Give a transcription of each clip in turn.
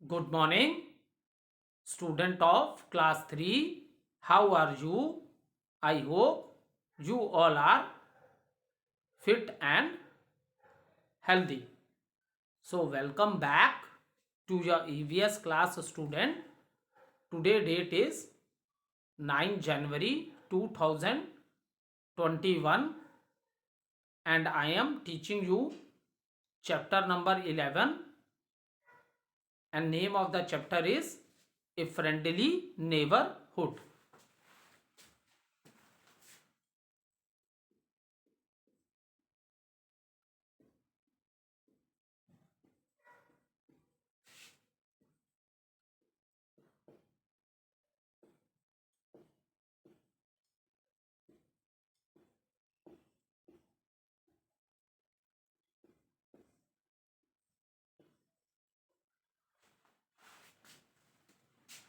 Good morning, student of class 3. How are you? I hope you all are fit and healthy. So, welcome back to your EVS class student. Today date is 9 January 2021 and I am teaching you chapter number 11 and name of the chapter is A Friendly Neighborhood.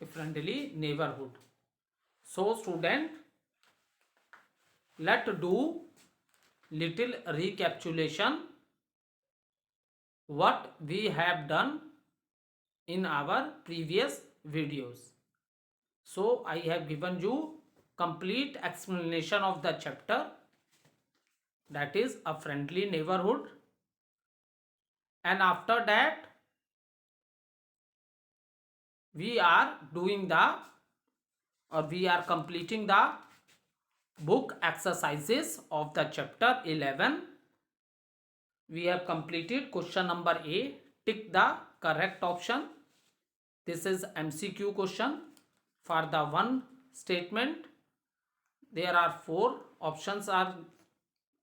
A friendly neighborhood. So student, let's do little recapitulation what we have done in our previous videos. So I have given you complete explanation of the chapter, that is a friendly neighborhood, and after that we are doing we are completing the book exercises of the chapter 11. We have completed question number A. Tick the correct option. This is MCQ question. For the one statement, there are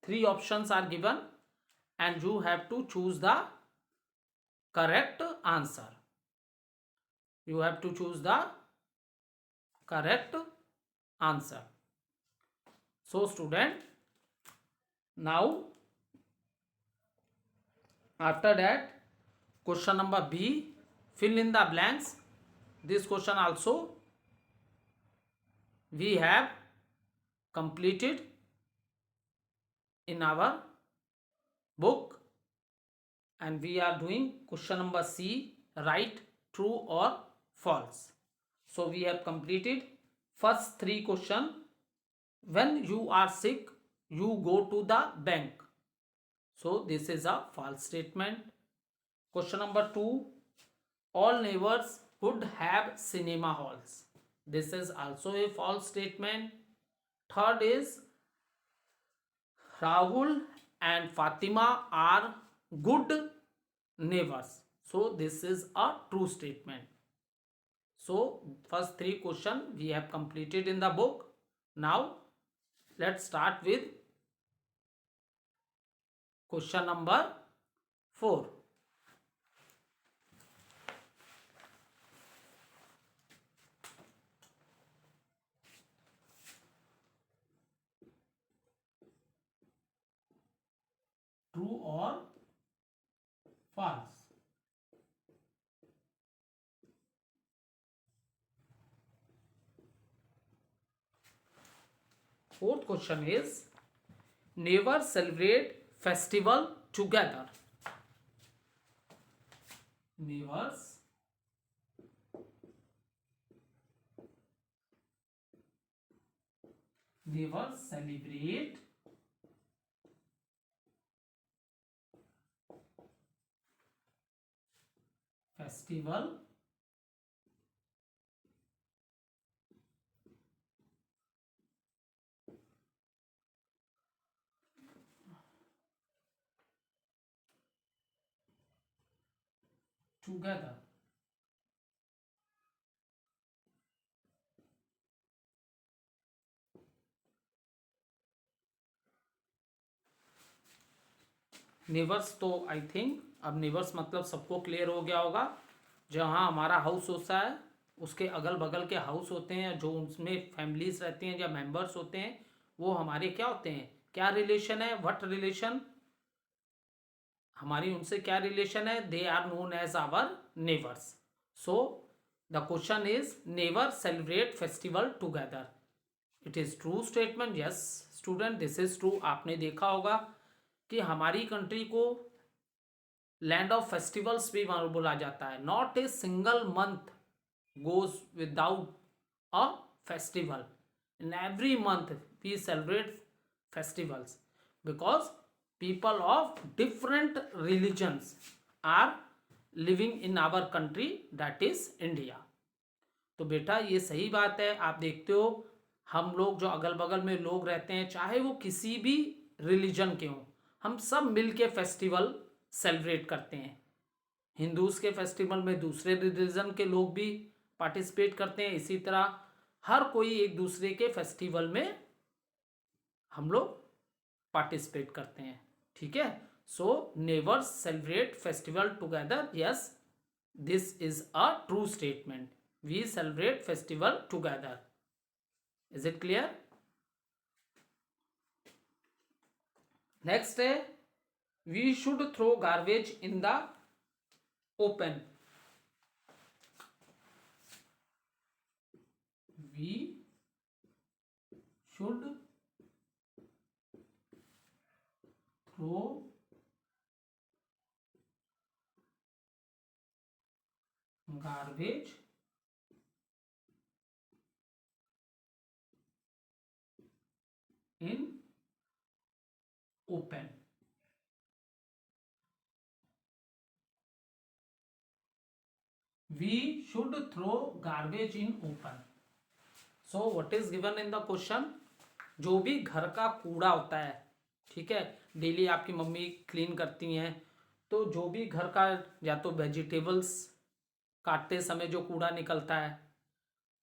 three options are given, and you have to choose the correct answer. You have to choose the correct answer. So student, now after that, question number B, fill in the blanks. This question also we have completed in our book, and we are doing question number C, write true or false. So we have completed first three question. When you are sick, you go to the bank. So this is a false statement. Question number 2, all neighborhood have cinema halls. This is also a false statement. Third is Rahul and Fatima are good neighbors. So this is a true statement. So first three question we have completed in the book. Now let's start with question number 4. True or false? Fourth question is never celebrate festival together. Neighbors never celebrate festival together. Neighbours तो I think अब neighbours मतलब सबको clear हो गया होगा। जहाँ हमारा house होता है उसके अगल बगल के हाउस होते हैं, जो उसमें फैमिलीज रहती हैं या मेंबर्स होते हैं, वो हमारे क्या होते हैं, क्या रिलेशन है, व्हाट रिलेशन, हमारी उनसे क्या रिलेशन है, they are known as our neighbours. So the question is never celebrate festival together. It is true statement. Yes student, this is true. आपने देखा होगा कि हमारी कंट्री को लैंड ऑफ फेस्टिवल्स भी बोला जाता है. Not a single month goes without a festival. In every month we celebrate festivals because people of different religions are living in our country, that is India. तो बेटा ये सही बात है. आप देखते हो हम लोग जो अगल बगल में लोग रहते हैं, चाहे वो किसी भी रिलीजन के हों, हम सब मिल के फेस्टिवल सेलिब्रेट करते हैं. हिंदूज के फेस्टिवल में दूसरे रिलीजन के लोग भी पार्टिसिपेट करते हैं. इसी तरह हर कोई एक दूसरे के फेस्टिवल में हम लोग पार्टिसिपेट करते हैं. ठीक है. So never celebrate festival together. Yes, this is a true statement. We celebrate festival together. Is it clear? Next है, we should throw garbage in the open. We should throw garbage in open. We should throw garbage in open. So what is given in the question? जो भी घर का कूड़ा होता है, ठीक है, डेली आपकी मम्मी क्लीन करती हैं, तो जो भी घर का या तो वेजिटेबल्स काटते समय जो कूड़ा निकलता है,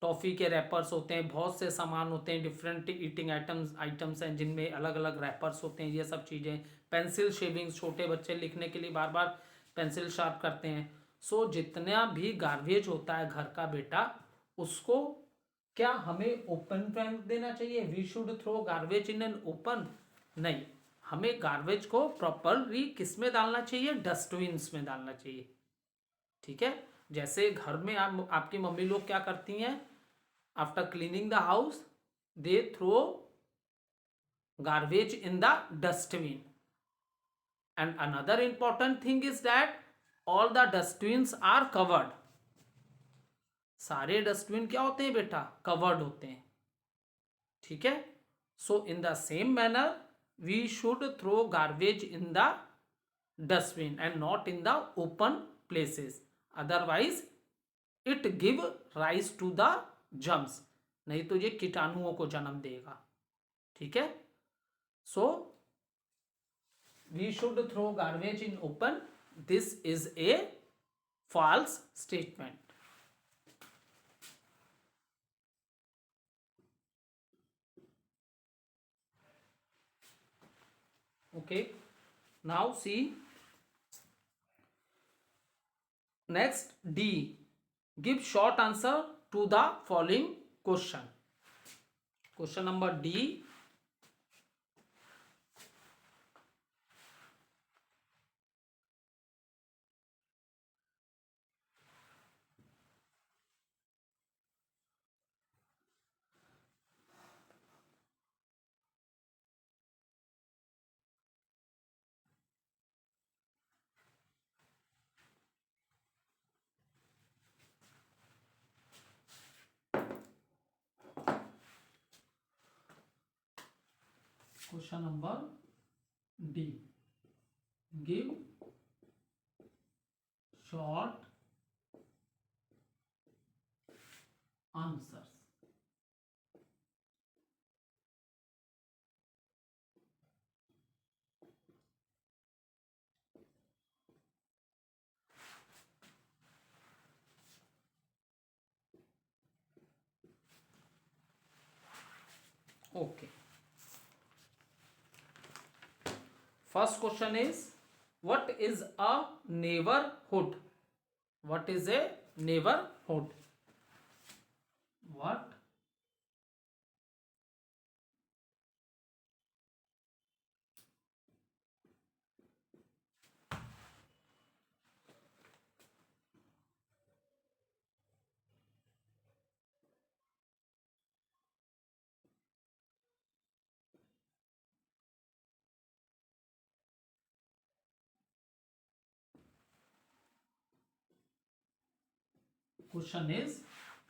टॉफ़ी के रैपर्स होते हैं, बहुत से सामान होते हैं, डिफरेंट ईटिंग आइटम्स हैं जिनमें अलग अलग रैपर्स होते हैं, ये सब चीज़ें, पेंसिल शेविंग्स, छोटे बच्चे लिखने के लिए बार बार पेंसिल शार्प करते हैं. सो जितना भी गार्बेज होता है घर का बेटा, उसको क्या हमें ओपन फेंक देना चाहिए? We should throw garbage in an open? नहीं, हमें गार्बेज को प्रॉपरली किस में डालना चाहिए? डस्टबिन्स में डालना चाहिए. ठीक है. जैसे घर में आपकी मम्मी लोग क्या करती हैं, after cleaning the house they throw garbage in the dustbin. And another important thing is that all the dustbins are covered. सारे डस्टबिन क्या होते हैं बेटा? कवर्ड होते हैं. ठीक है. So in the same manner we should throw garbage in the dustbin and not in the open places. Otherwise it give rise to the germs. नहीं तो ये कीटाणुओं को जन्म देगा. ठीक है. सो we should throw garbage in open. This is a false statement. Okay, now see next D. Give short answer to the following question. Question number D. Question number D. Give short answers. Okay. First question is, what is a neighborhood? What is a neighborhood? What Question is,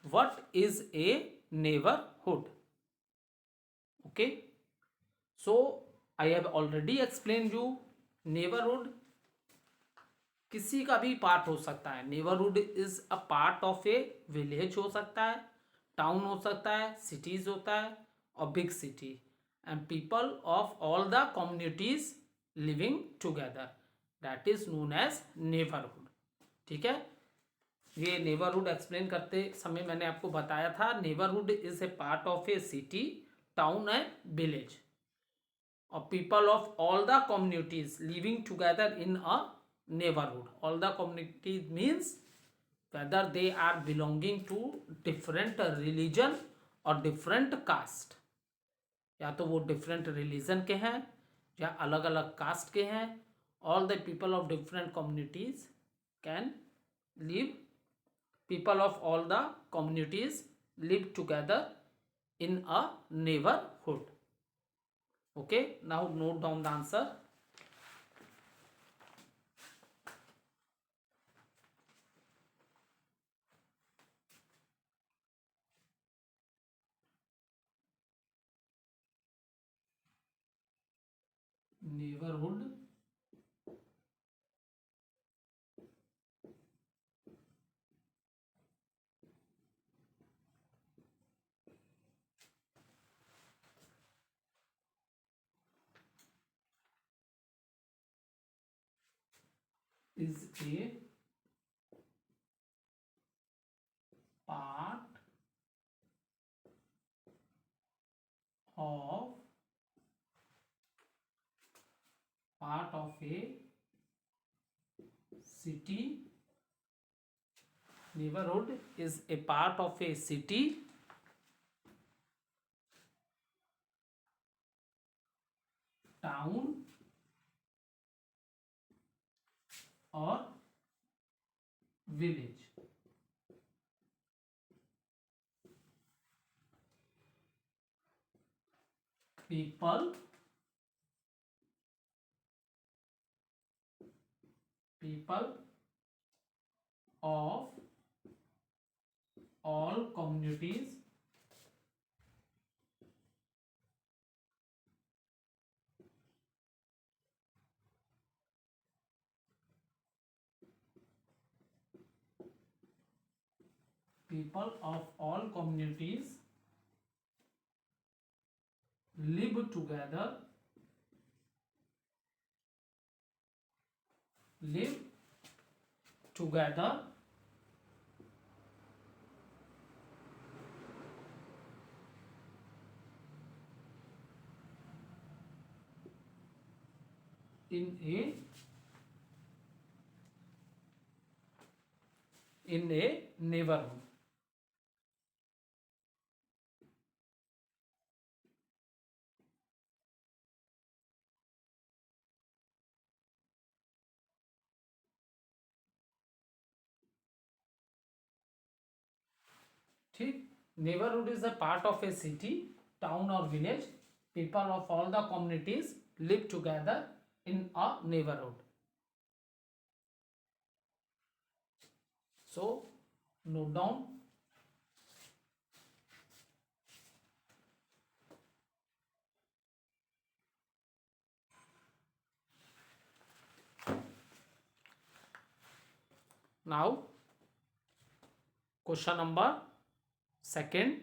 what is a neighborhood? Okay, so I have already explained you neighborhood किसी का भी part हो सकता है. Neighbourhood is a part of A village हो सकता है, town हो सकता है, सिटीज होता है और big city, and people of all the communities living together, that is known as neighbourhood. ठीक है, ये नेबरहुड एक्सप्लेन करते समय मैंने आपको बताया था, neighbourhood is a part of a city, town and village, और people of all the communities living together in a neighborhood. All the communities means whether they are belonging to different religion or different caste, या तो वो different religion के हैं या अलग अलग caste के हैं. All the people of different communities can live, people of all the communities live together in a neighborhood. Okay, now note down the answer. Neighborhood is a part of a city. Neighborhood is a part of a city, town or village. People of all communities live together in a neighborhood. ठीक, neighborhood is a part of a city, town or village. People of all the communities live together in a neighborhood. So note down. Now question number second.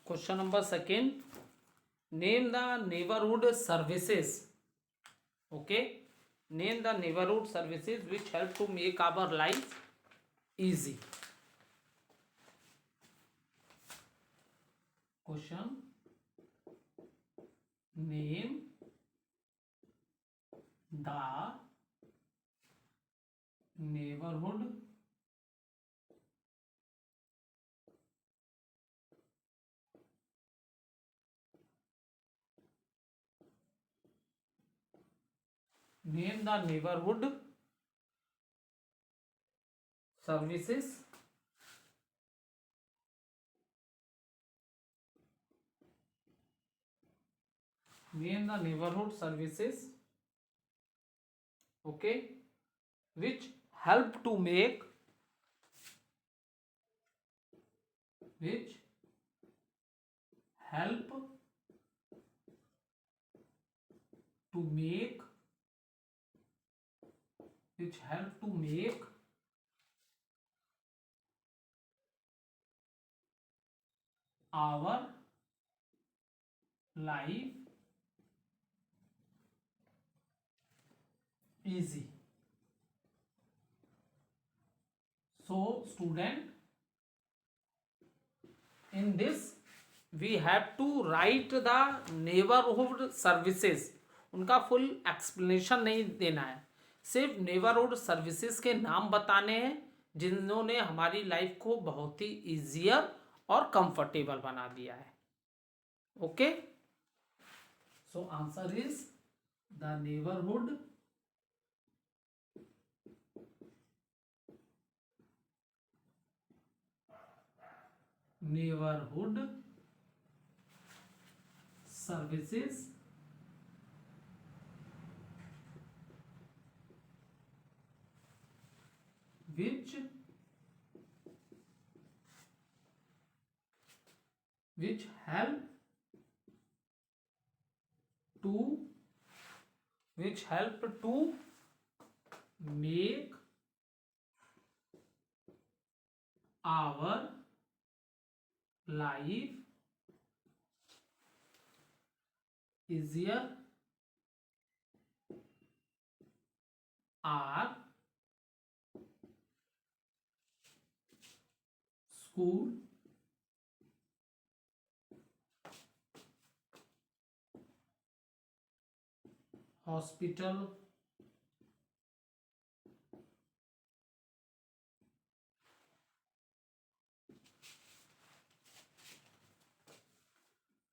Question number second. Name the neighborhood services. Okay. Name the neighborhood services which help to make our life easy. Question, name the neighbourhood services name the neighborhood services, okay, which help to make which help to make which help to make our life easy. So student, in this we have to write the neighborhood services. उनका full explanation नहीं देना है, सिर्फ neighbourhood services के नाम बताने हैं जिन्होंने हमारी लाइफ को बहुत ही ईजियर और कंफर्टेबल बना दिया है. Okay, so answer is the neighbourhood services which help to make our life easier are school, hospital,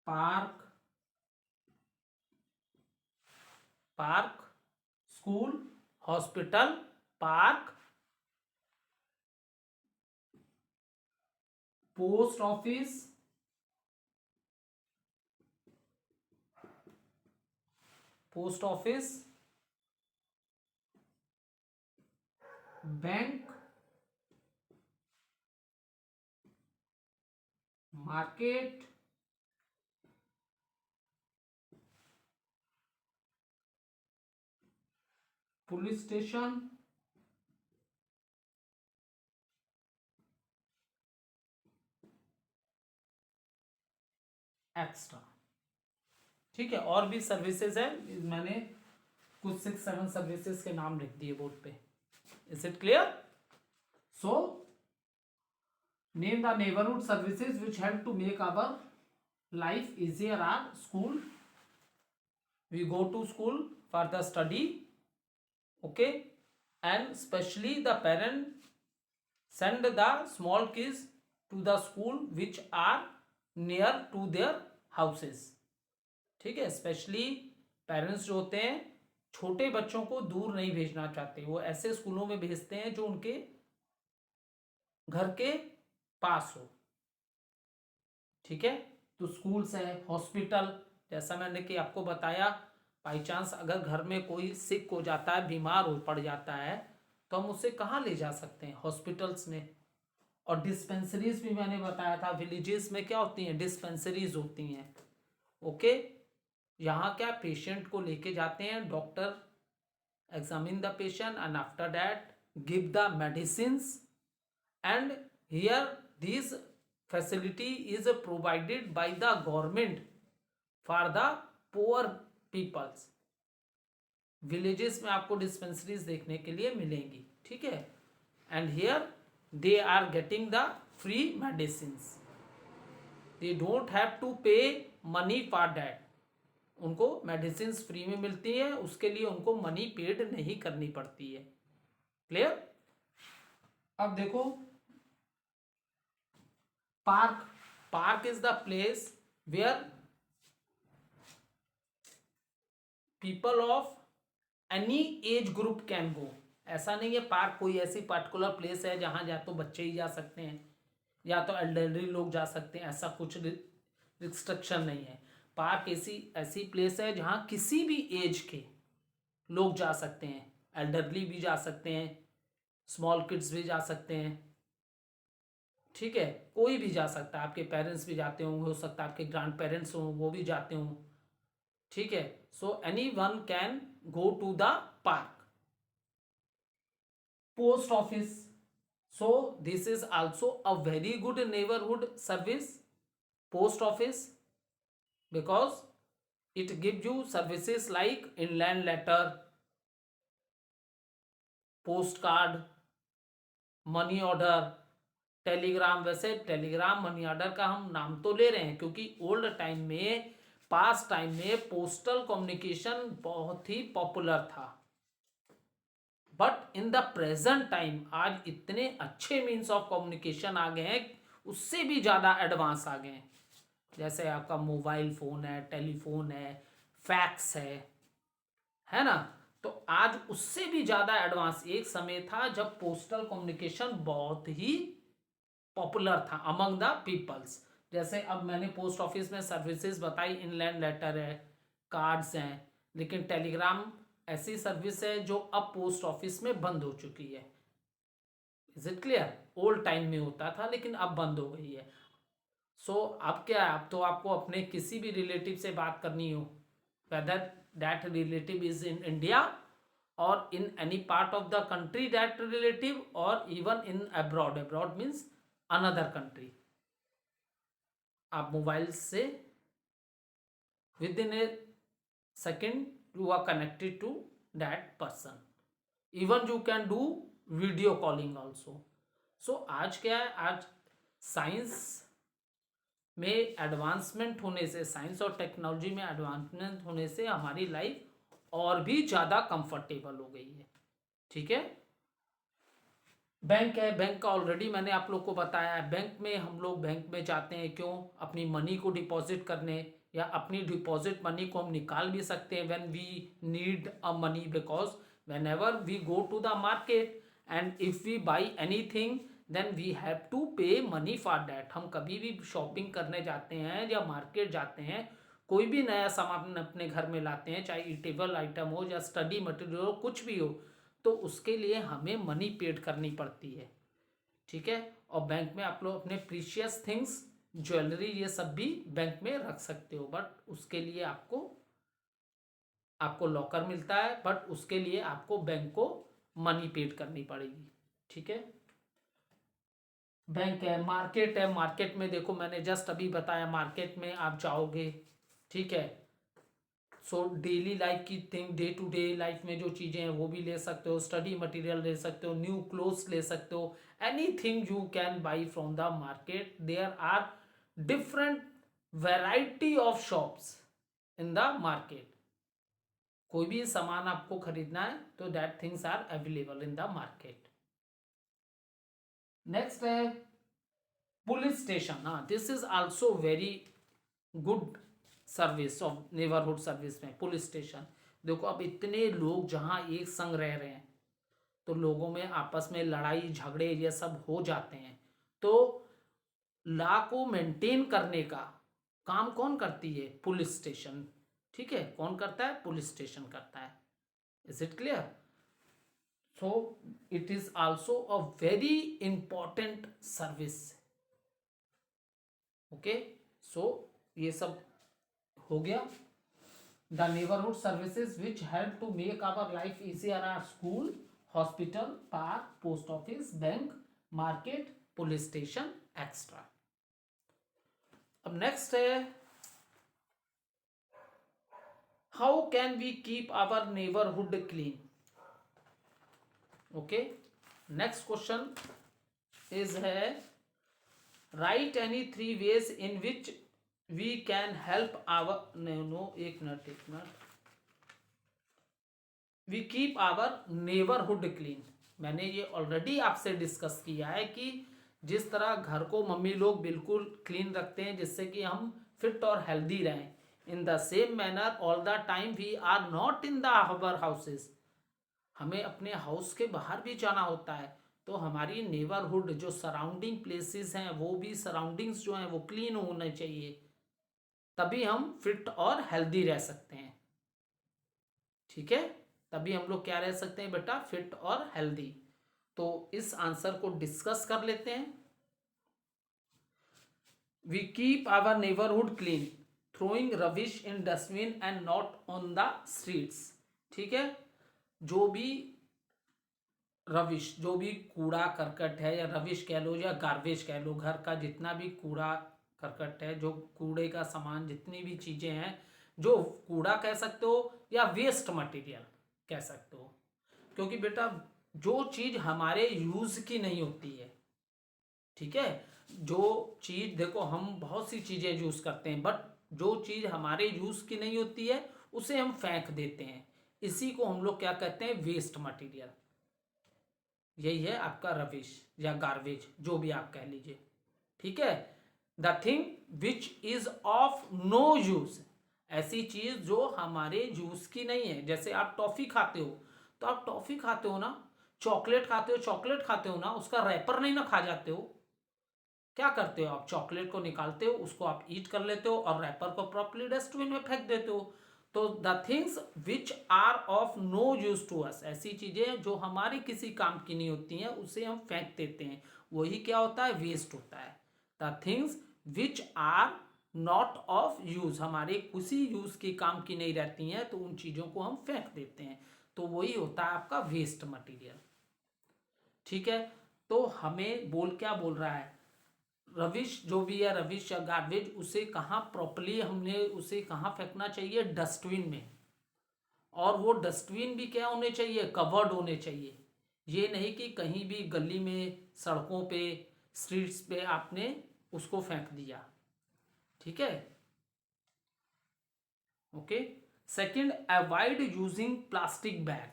park, school, hospital, park, post office, bank, market, police station, extra. ठीक है, और भी सर्विसेज है, मैंने कुछ 6-7 सर्विसेज के नाम लिख दिए बोर्ड पे. Is it clear? So name the neighbourhood services which help to make our life easier are school, we go to school for the study, okay, and especially the parent send the small kids to the school which are near to their houses. ठीक है, specially parents जो होते हैं छोटे बच्चों को दूर नहीं भेजना चाहते, वो ऐसे स्कूलों में भेजते हैं जो उनके घर के पास हो. ठीक है, तो स्कूल्स है, हॉस्पिटल, जैसा मैंने कि आपको बताया, बाई चांस अगर घर में कोई सिक हो जाता है, बीमार हो पड़ जाता है, तो हम उसे कहाँ ले जा सकते हैं? हॉस्पिटल्स में. और डिस्पेंसरीज भी मैंने बताया था, विलेजेस में क्या होती हैं? डिस्पेंसरीज होती हैं. ओके, यहाँ क्या पेशेंट को लेके जाते हैं, doctor examine the patient and after that give the medicines, and here this facility is provided by the government for the poor peoples. Villages में आपको डिस्पेंसरीज देखने के लिए मिलेंगी. ठीक है, and here they are getting the free medicines. They don't have to pay money for that, उनको medicine free में मिलती है, उसके लिए उनको मनी पेड नहीं करनी पड़ती है। क्लियर? अब देखो park, park is the place where people of any age group can go. ऐसा नहीं है पार्क कोई ऐसी पर्टिकुलर प्लेस है जहां या तो बच्चे ही जा सकते हैं या तो एल्डरली लोग जा सकते हैं, ऐसा कुछ रिस्ट्रिक्शन नहीं है। पार्क ऐसी ऐसी प्लेस है जहां किसी भी एज के लोग जा सकते हैं, एल्डरली भी जा सकते हैं, स्मॉल किड्स भी जा सकते हैं, ठीक है, कोई भी जा सकता है, आपके पेरेंट्स भी जाते होंगे, हो सकता है आपके ग्रैंड पेरेंट्स हों वो भी जाते हों, ठीक है। So any one can go to the park. Post office, so this is also a very good neighborhood service, post office, because it gives you services like inland letter, postcard, money order, Telegram. वैसे Telegram money order का हम नाम तो ले रहे हैं क्योंकि old time में, पास्ट टाइम में पोस्टल कम्युनिकेशन बहुत ही पॉपुलर था, but in the present time आज इतने अच्छे मीन्स ऑफ कम्युनिकेशन आ गए हैं, उससे भी ज़्यादा एडवांस आ गए हैं। जैसे आपका मोबाइल फ़ोन है, टेलीफोन है, फैक्स है ना। तो आज उससे भी ज़्यादा एडवांस एक समय था जब पोस्टल कम्युनिकेशन बहुत ही पॉपुलर था अमंग द पीपल्स। जैसे अब मैंने पोस्ट ऑफिस में सर्विसेज बताई, इनलैंड लेटर है, कार्ड्स हैं, लेकिन टेलीग्राम ऐसी सर्विस है जो अब पोस्ट ऑफिस में बंद हो चुकी है। Is it clear? Old time में होता था लेकिन अब बंद हो गई है। सो अब क्या है, अब तो आपको अपने किसी भी रिलेटिव से बात करनी हो, whether that relative is in India और in any part of the country that relative, और even in abroad, abroad means another country, आप मोबाइल से with in a second you are connected to that person, even you can do video calling also. So आज क्या है, आज science में advancement होने से, साइंस और टेक्नोलॉजी में एडवांसमेंट होने से हमारी लाइफ और भी ज़्यादा कंफर्टेबल हो गई है, ठीक है। बैंक है, बैंक का ऑलरेडी मैंने आप लोग को बताया है। बैंक में हम लोग बैंक में जाते हैं क्यों? अपनी मनी को डिपॉजिट करने, या अपनी डिपॉजिट मनी को हम निकाल भी सकते हैं when we need a money, because whenever we go to the market and if we buy anything then we have to pay money for that. हम कभी भी शॉपिंग करने जाते हैं या मार्केट जाते हैं, कोई भी नया सामान अपने घर में लाते हैं, चाहे ईटेबल आइटम हो या स्टडी मटेरियल हो, कुछ भी हो, तो उसके लिए हमें मनी पेड करनी पड़ती है, ठीक है। और बैंक में आप लोग अपने प्रीशियस थिंग्स, ज्वेलरी, ये सब भी बैंक में रख सकते हो, बट उसके लिए आपको लॉकर मिलता है, बट उसके लिए आपको बैंक को मनी पेड करनी पड़ेगी, ठीक है। बैंक है, मार्केट है, मार्केट में देखो मैंने जस्ट अभी बताया, मार्केट में आप जाओगे, ठीक है। सो डेली लाइफ की thing, day to day life में जो चीज़ें हैं वो भी ले सकते हो, स्टडी मटेरियल ले सकते हो, न्यू क्लोथ्स ले सकते हो, anything you can buy from the market. There are different variety of shops in the market. कोई भी सामान आपको खरीदना है तो that things are available in the market. Next है पुलिस स्टेशन। हाँ, this is also very good service of neighbourhood service में पुलिस स्टेशन। देखो अब इतने लोग जहाँ एक संग रह रहे हैं तो लोगों में आपस में लड़ाई झगड़े ये सब हो जाते हैं, तो लॉ को मेंटेन करने का काम कौन करती है? पुलिस स्टेशन, ठीक है। कौन करता है? पुलिस स्टेशन करता है। Is it clear? So it is also a very important service. Okay, so ये सब हो गया। The neighbourhood services which help to make our life easier are school, hospital, park, post office, bank, market, police station extra. अब next है, how can we keep our neighbourhood clean? Okay, next question is है write any 3 ways in which we can help our एक मिनट we keep our neighbourhood clean. मैंने ये already आपसे discuss किया है कि जिस तरह घर को मम्मी लोग बिल्कुल क्लीन रखते हैं जिससे कि हम फिट और हेल्दी रहें, in the same manner all the time we are not in the our houses. हमें अपने हाउस के बाहर भी जाना होता है, तो हमारी नेबरहुड जो सराउंडिंग प्लेसेस हैं वो भी सराउंडिंग्स जो हैं वो क्लीन होने चाहिए, तभी हम फिट और हेल्दी रह सकते हैं। ठीक है, तभी हम लोग क्या रह सकते हैं बेटा, फिट और हेल्दी। तो इस आंसर को डिस्कस कर लेते हैं। We keep our neighbourhood clean throwing rubbish in dustbin and not on the streets. ठीक है, जो भी रविश, जो भी कूड़ा करकट है या रविश कह लो या गार्बेज कह लो, घर का जितना भी कूड़ा करकट है, जो कूड़े का सामान, जितनी भी चीज़ें हैं, जो कूड़ा कह सकते हो या वेस्ट मटेरियल कह सकते हो, क्योंकि बेटा जो चीज़ हमारे यूज़ की नहीं होती है, ठीक है, जो चीज़ देखो हम बहुत सी चीज़ें यूज़ करते हैं, बट जो चीज़ हमारे यूज़ की नहीं होती है उसे हम फेंक देते हैं, इसी को हम लोग क्या कहते हैं, वेस्ट मटेरियल। यही है आपका रविश या गार्बेज, जो भी आप कह लीजिए। ठीक है, the thing which is of no use, ऐसी चीज जो हमारे यूज की नहीं है। जैसे आप टॉफी खाते हो, तो आप टॉफी खाते हो ना, चॉकलेट खाते हो, चॉकलेट खाते हो ना, उसका रैपर नहीं ना खा जाते हो। क्या करते हो आप, चॉकलेट को निकालते हो, उसको आप ईट कर लेते हो और रैपर को प्रॉपर्ली डस्टबिन में फेंक देते हो। तो the things which are of no use to us, ऐसी चीजें जो हमारे किसी काम की नहीं होती हैं उसे हम फेंक देते हैं, वही क्या होता है, वेस्ट होता है। The things which are not of use, हमारे किसी यूज के काम की नहीं रहती हैं तो उन चीजों को हम फेंक देते हैं, तो वही होता है आपका वेस्ट मटेरियल। ठीक है, तो हमें क्या बोल रहा है, रविश जो भी है, रविश या गार्बेज, उसे कहाँ प्रॉपरली हमने उसे कहाँ फेंकना चाहिए, डस्टबिन में। और वो डस्टबिन भी क्या होने चाहिए, कवर्ड होने चाहिए। ये नहीं कि कहीं भी गली में, सड़कों पे, स्ट्रीट्स पे आपने उसको फेंक दिया। ठीक है, okay. Second, avoid using plastic bag.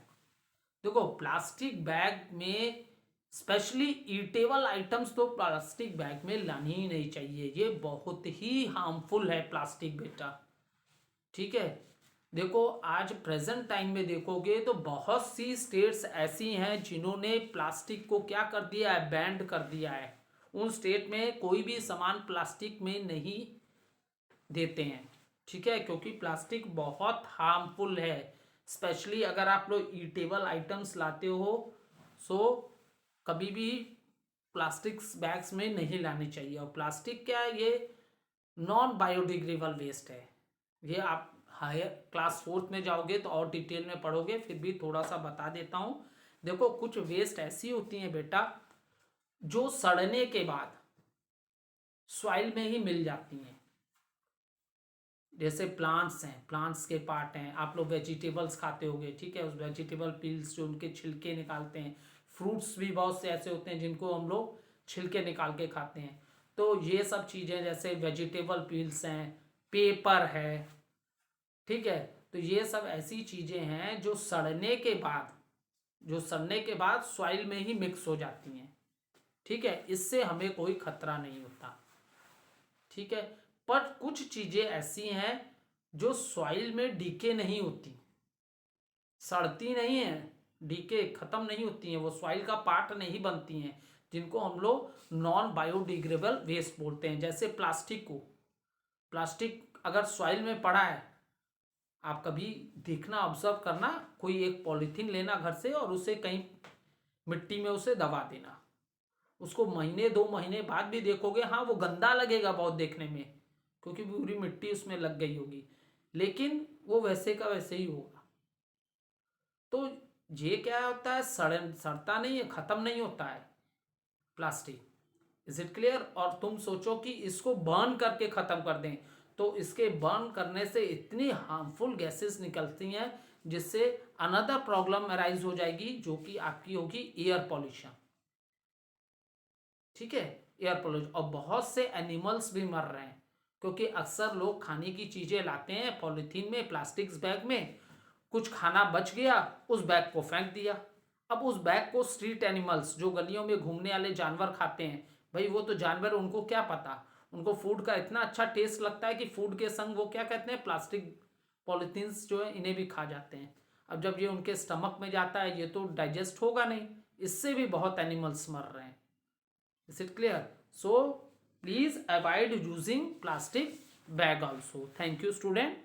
देखो प्लास्टिक बैग में स्पेशली ईटेबल आइटम्स तो प्लास्टिक बैग में लानी ही नहीं चाहिए, ये बहुत ही हार्मफुल है प्लास्टिक बेटा। ठीक है, देखो आज प्रेजेंट टाइम में देखोगे तो बहुत सी स्टेट्स ऐसी हैं जिन्होंने प्लास्टिक को क्या कर दिया है, बैंड कर दिया है। उन स्टेट में कोई भी सामान प्लास्टिक में नहीं देते हैं। ठीक है, क्योंकि प्लास्टिक बहुत हार्मफुल है, स्पेशली अगर आप लोग ईटेबल आइटम्स लाते हो, सो कभी भी प्लास्टिक बैग्स में नहीं लानी चाहिए। और प्लास्टिक क्या है, ये नॉन बायोडिग्रेडेबल वेस्ट है। ये आप हायर क्लास 4th में जाओगे तो और डिटेल में पढ़ोगे, फिर भी थोड़ा सा बता देता हूँ। देखो कुछ वेस्ट ऐसी होती हैं बेटा जो सड़ने के बाद सॉइल में ही मिल जाती हैं। जैसे प्लांट्स हैं, प्लांट्स के पार्ट हैं, आप लोग वेजिटेबल्स खाते होगे, ठीक है, उस वेजिटेबल पील्स जो उनके छिलके निकालते हैं। फ्रूट्स भी बहुत से ऐसे होते हैं जिनको हम लोग छिलके निकाल के खाते हैं। तो ये सब चीज़ें जैसे वेजिटेबल पील्स हैं, पेपर है, ठीक है, तो ये सब ऐसी चीज़ें हैं जो सड़ने के बाद सॉइल में ही मिक्स हो जाती हैं। ठीक है, इससे हमें कोई खतरा नहीं होता। ठीक है, पर कुछ चीजें ऐसी हैं जो सॉइल में डीके नहीं होती, सड़ती नहीं है, डीके खत्म नहीं होती हैं, वो सॉइल का पार्ट नहीं बनती हैं, जिनको हम लोग नॉन बायोडिग्रेडेबल वेस्ट बोलते हैं। जैसे प्लास्टिक को, प्लास्टिक अगर सॉइल में पड़ा है, आप कभी देखना, ऑब्जर्व करना, कोई एक पॉलीथीन लेना घर से और उसे कहीं मिट्टी में उसे दबा देना, उसको महीने 2 महीने बाद भी देखोगे, हाँ वो गंदा लगेगा बहुत देखने में, क्योंकि पूरी मिट्टी उसमें लग गई होगी, लेकिन वो वैसे का वैसे ही होगा। तो ये क्या होता है, सड़ता नहीं है, खत्म नहीं होता है प्लास्टिक। Is it clear? और तुम सोचो कि इसको बर्न करके खत्म कर दें, तो इसके बर्न करने से इतनी हार्मफुल गैसेस निकलती हैं जिससे अनदर प्रॉब्लम अराइज हो जाएगी, जो कि आपकी होगी एयर पॉल्यूशन। ठीक है, एयर पोल्यूशन, और बहुत से एनिमल्स भी मर रहे हैं क्योंकि अक्सर लोग खाने की चीज़ें लाते हैं पॉलीथीन में, प्लास्टिक्स बैग में, कुछ खाना बच गया, उस बैग को फेंक दिया। अब उस बैग को स्ट्रीट एनिमल्स, जो गलियों में घूमने वाले जानवर खाते हैं, भाई वो तो जानवर, उनको क्या पता, उनको फूड का इतना अच्छा टेस्ट लगता है कि फूड के संग वो क्या कहते हैं, प्लास्टिक पॉलीथीन्स जो है इन्हें भी खा जाते हैं। अब जब ये उनके स्टमक में जाता है, ये तो डाइजेस्ट होगा नहीं, इससे भी बहुत एनिमल्स मर रहे हैं। Is it clear? So please avoid using plastic bag also. Thank you student.